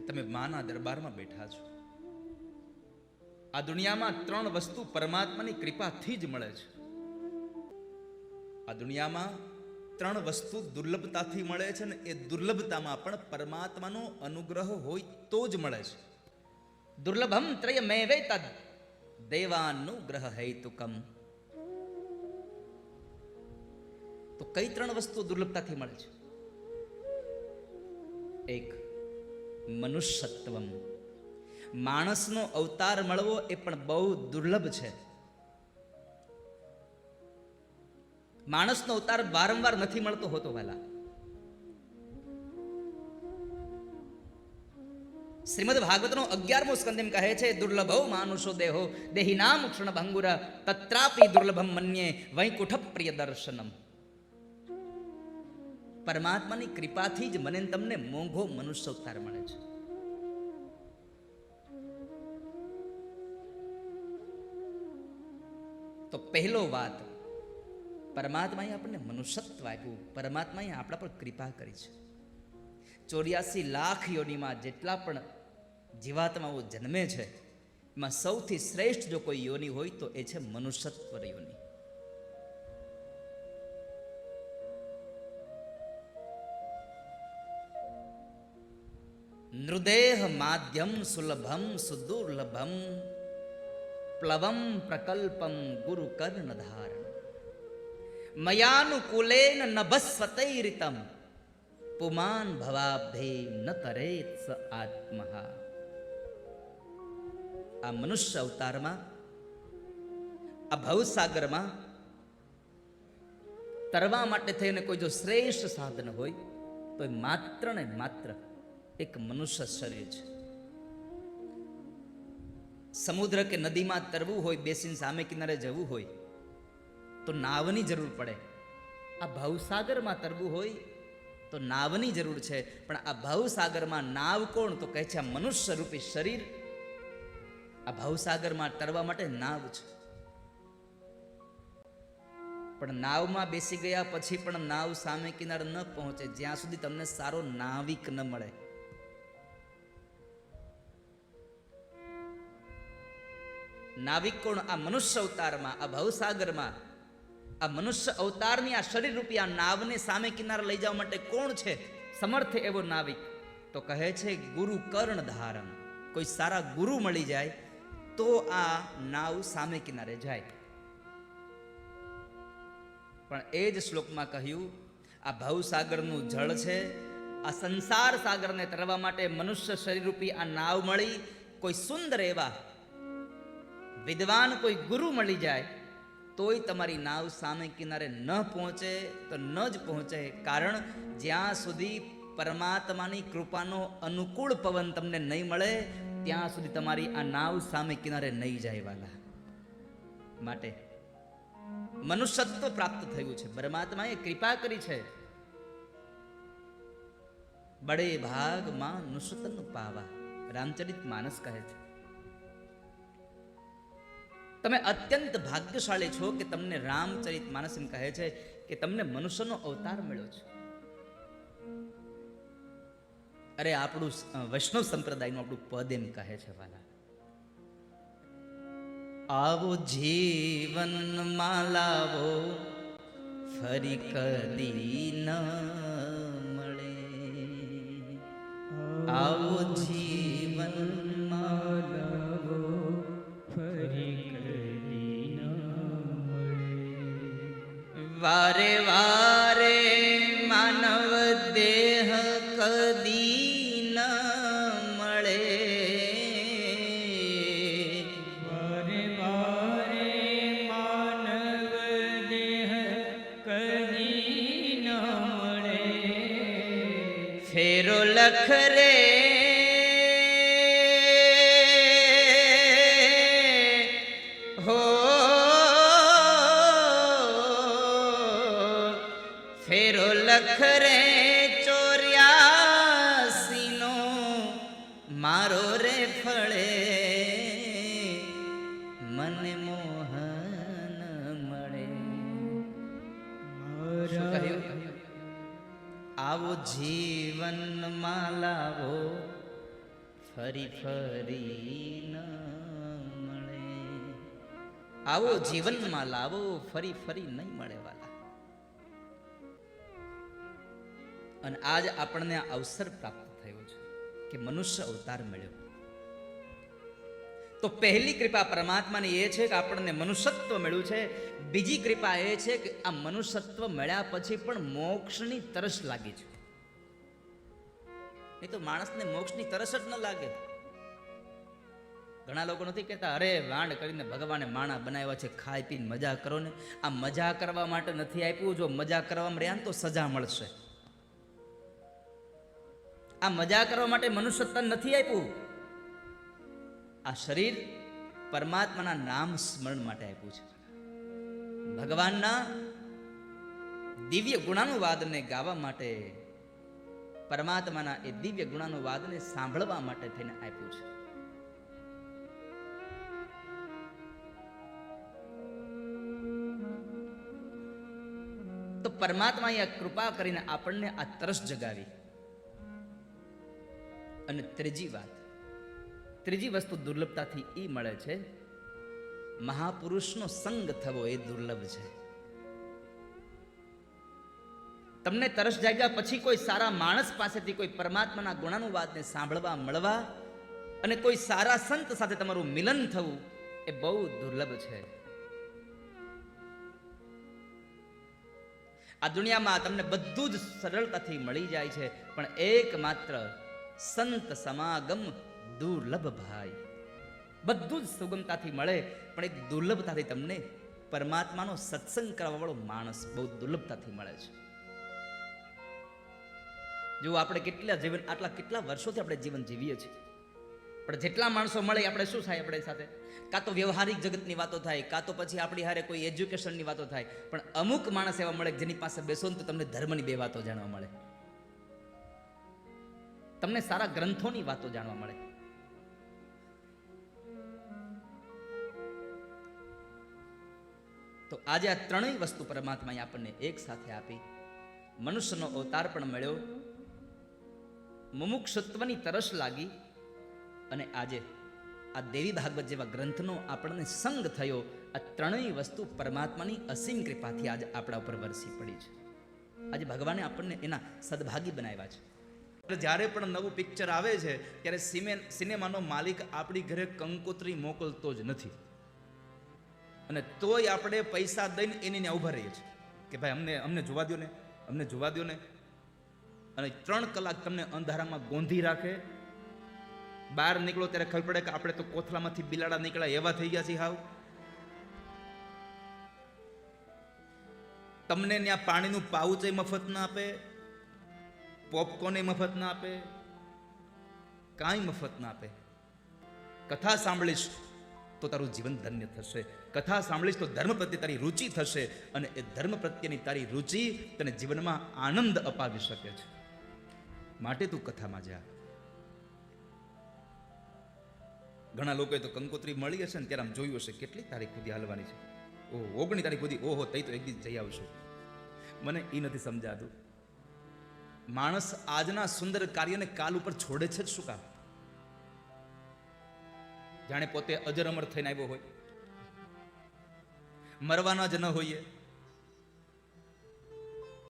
કે તમે માના દરબારમાં બેઠા છો. આ દુનિયામાં 3 વસ્તુ પરમાત્માની કૃપાથી જ મળે છે. આ દુનિયામાં 3 વસ્તુ દુર્લભતાથી મળે છે ને એ દુર્લભતામાં પણ પરમાત્માનો અનુગ્રહ હોય તો જ મળે છે. દુર્લભમ ત્રયમેવૈતદ દેવાનુગ્રહ હેતુકમ. તો કઈ 3 વસ્તુ દુર્લભતાથી મળે છે? એક, મનુષ્યત્વમ. માણસનો અવતાર મળવો એ પણ બહુ દુર્લભ છે. માણસનો અવતાર વારંવાર નથી મળતો હોતો વાલા. શ્રીમદ ભાગવતનો 11મો સ્કંદ એમ કહે છે, દુર્લભો માનુષો દેહો દેહિનામ ક્ષણ ભંગુર તત્રાપી દુર્લભમ મન્યે વૈકુંઠ પ્રિય દર્શનમ. પરમાત્માની કૃપાથી જ મને તમને મોંઘો મનુષ્ય અવતાર મળે છે. તો પહેલો વાત, પરમાત્માએ આપણને મનુષ્યત્વ આપ્યું, પરમાત્માએ આપણા પર કૃપા કરી છે. 84 લાખ યોનિમાં જેટલા પણ જીવાત્માઓ જન્મે છે એમાં સૌથી શ્રેષ્ઠ જો કોઈ યોનિ હોય તો એ છે મનુષ્યત્વ યોનિ. નૃદેહ માધ્યમ સુલભમ સુદુર્લભમ પ્લવમ પ્રકલ્પમ ગુરુ કર્ણ ધારણ મયાનુકૂલેન નભસ્વતૈરિતમ પુમાન ભવાબ્ધે ન તરેત સ આત્મહા. આ મનુષ્ય અવતારમાં, આ ભવસાગરમાં તરવા માટે થઈને કોઈ જો શ્રેષ્ઠ સાધન હોય તો એ માત્ર ને માત્ર એક મનુષ્ય શરીર છે. સમુદ્ર કે નદીમાં તરવું હોય, બેસીને સામે કિનારે જવું હોય તો નાવની જરૂર પડે. આ ભવસાગરમાં તરવું હોય તો નાવની જરૂર છે. પણ આ ભવસાગરમાં નાવ કોણ? તો કહે છે આ મનુષ્ય રૂપી શરીર આ ભવસાગરમાં તરવા માટે નાવ છે. પણ નાવમાં બેસી ગયા પછી પણ નાવ સામે કિનારે ન પહોંચે જ્યાં સુધી તમને સારો નાવિક ન મળે. નાવિક કોણ? આ મનુષ્ય અવતારમાં, આ ભવસાગરમાં, આ મનુષ્ય અવતારની આ શરીર રૂપી આ નાવને સામે કિનારે લઈ જવા માટે કોણ છે સમર્થ એવો નાવિક? તો કહે છે ગુરુ કર્ણ ધારણ. કોઈ સારા ગુરુ મળી જાય તો આ નાવ સામે કિનારે જાય. પણ એ જ શ્લોકમાં કહ્યું આ ભવસાગરનું જળ છે, આ સંસાર સાગરને તરવા માટે મનુષ્ય શરીર રૂપી આ નાવ મળી. કોઈ સુંદર એવા વિદ્વાન કોઈ ગુરુ મળી જાય તોય તમારી નાવ સામે કિનારે ન પહોંચે તો ન જ પહોંચે. કારણ જ્યાં સુધી પરમાત્માની કૃપાનો અનુકૂળ પવન તમને નહીં મળે ત્યાં સુધી તમારી આ નાવ સામે કિનારે નહીં જાય વાલા. માટે મનુષ્યત્વ પ્રાપ્ત થયું છે, પરમાત્માએ કૃપા કરી છે. બડે ભાગમાં નુસતન પાવા, રામચરિત માનસ કહે છે. તમે અત્યંત ભાગ્યશાળી છો કે તમને રામચરિત માનસ એમ કહે છે કે તમને મનુષ્યનો અવતાર મળ્યો છે. અરે આપણું વૈષ્ણવ સંપ્રદાયનું આપણું પદ એમ કહે છે વાલા, આવો જીવન માલાવો ફરી કદી ન મળે. આવો જીવન માલાવો ફરી કદી ન મળે. વારે વારે માનવ દેહ કદી ન મળે. વારે વારે માનવ દેહ કદી ન મળે. ફેરો લખ રે હો, ફેરો લખ રે 84 નો મારો રે ફળે મને મોહન મળે. શું કહ્યું? આવો જીવન માં લાવો ફરી ફરી ન મળે. આવો જીવનમાં લાવો, ફરી ફરી નહીં મળે વાલા. અને આજ આપણને આ અવસર પ્રાપ્ત થયો છે કે મનુષ્ય અવતાર મળ્યો. તો પહેલી કૃપા પરમાત્માની એ છે કે આપણને મનુષ્યત્વ મળ્યું છે. બીજી કૃપા એ છે કે આ મનુષ્યત્વ મળ્યા પછી પણ મોક્ષની તરસ લાગી છે. નહીં તો માણસને મોક્ષની તરસ જ ન લાગે. ઘણા લોકો નથી કહેતા અરે વાંડ કરીને ભગવાને માણા બનાવ્યા છે, ખાઈ પીને મજા કરો ને. આ મજા કરવા માટે નથી આપ્યું. જો મજા કરવામાં રહ્યા ને તો સજા મળશે. આ મજા કરવા માટે મનુષ્યત્વ નથી આપ્યું. આ શરીર પરમાત્માના નામ સ્મરણ માટે આપ્યું છે. ભગવાનના દિવ્ય ગુણાનુવાદને ગાવા માટે, પરમાત્માના એ દિવ્ય ગુણાનુવાદને સાંભળવા માટે થઈને આપ્યું છે. તો પરમાત્માએ આ કૃપા કરીને આપણને આ તરસ જગાવી. અને ત્રીજી વસ્તુ દુર્લભતાથી એ મળે છે, મહાપુરુષનો સંગ થવો એ દુર્લભ છે. તમને તરસ જાગ્યા પછી કોઈ સારા માણસ પાસેથી કોઈ પરમાત્માના ગુણાનુવાદને સાંભળવા મળવા અને કોઈ સારા સંત સાથે તમારું મિલન થવું એ બહુ દુર્લભ છે. આ દુનિયામાં તમને બધું જ સરળતાથી મળી જાય છે, પણ એકમાત્ર સંત સમાગમ દુર્લભ ભાઈ. બધું જ સુગમતાથી મળે, પણ એક દુર્લભતાથી તમને પરમાત્માનો સત્સંગ કરવા વાળો માણસ બહુ દુર્લભતાથી મળે છે. જો આપણે કેટલા વર્ષોથી આપણે જીવન જીવીએ છીએ, પણ જેટલા માણસો મળે આપણે શું થાય? આપણે સાથે કાં તો વ્યવહારિક જગતની વાતો થાય, કાં તો પછી આપણી હારે કોઈ એજ્યુકેશનની વાતો થાય, પણ અમુક માણસ એવા મળે જેની પાસે બેસો ને તો તમને ધર્મની બે વાતો જાણવા મળે, તમને સારા ગ્રંથોની વાતો જાણવા મળે. તો આજે આ ત્રણેય વસ્તુ પરમાત્માએ આપણને એક સાથે આપી. મનુષ્યનો અવતાર પણ મળ્યો, મુમુક્ષત્વની તરસ લાગી, અને આજે આ દેવી ભાગવત જેવા ગ્રંથનો આપણને સંગ થયો. આ ત્રણેય વસ્તુ પરમાત્માની અસીમ કૃપાથી આજે આપણા ઉપર વરસી પડી છે. આજે ભગવાને આપણને એના સદભાગી બનાવ્યા છે. જ્યારે પણ નવું પિક્ચર આવે છે ત્યારે સિનેમાનો માલિક આપણી ઘરે કંકોત્રી મોકલતો જ નથી, અને તોય આપણે પૈસા દઈને એની ઉભા રહીએ છીએ કે ભાઈ અમને જોવા દો ને. અને 3 કલાક તમને અંધારામાં ગોંધી રાખે. બહાર નીકળો ત્યારે ખબર પડે કે આપણે તો કોથળામાંથી બિલાડા નીકળ્યા એવા થઈ ગયા છીએ. હાવ તમને ત્યાં પાણીનું પાઉચ મફત ના આપે, પોપકોર્ન મફત ના આપે, કાંઈ મફત ના આપે. કથા સાંભળીશ તો તારું જીવન ધન્ય થશે. કથા સાંભળીશ તો ધર્મ પ્રત્યે તારી રુચિ થશે, અને એ ધર્મ પ્રત્યેની તારી રુચિ તને જીવનમાં આનંદ અપાવી શકે છે. માટે તું કથામાં જા. ઘણા લોકોએ તો કંકોત્રી મળી હશે ને ત્યારે આમ જોયું હશે કેટલી તારીખ સુધી હાલવાની છે. ઓહો 19 તારીખ સુધી, ઓહો તઈ તો એક દિવસ જઈ આવશું. મને એ નથી સમજાતું, માણસ આજના સુંદર કાર્યને કાલ ઉપર છોડે છે શું કામ? જાણે પોતે અજર અમર થઈને આવ્યો હોય, મરવાના જ ન હોઈએ.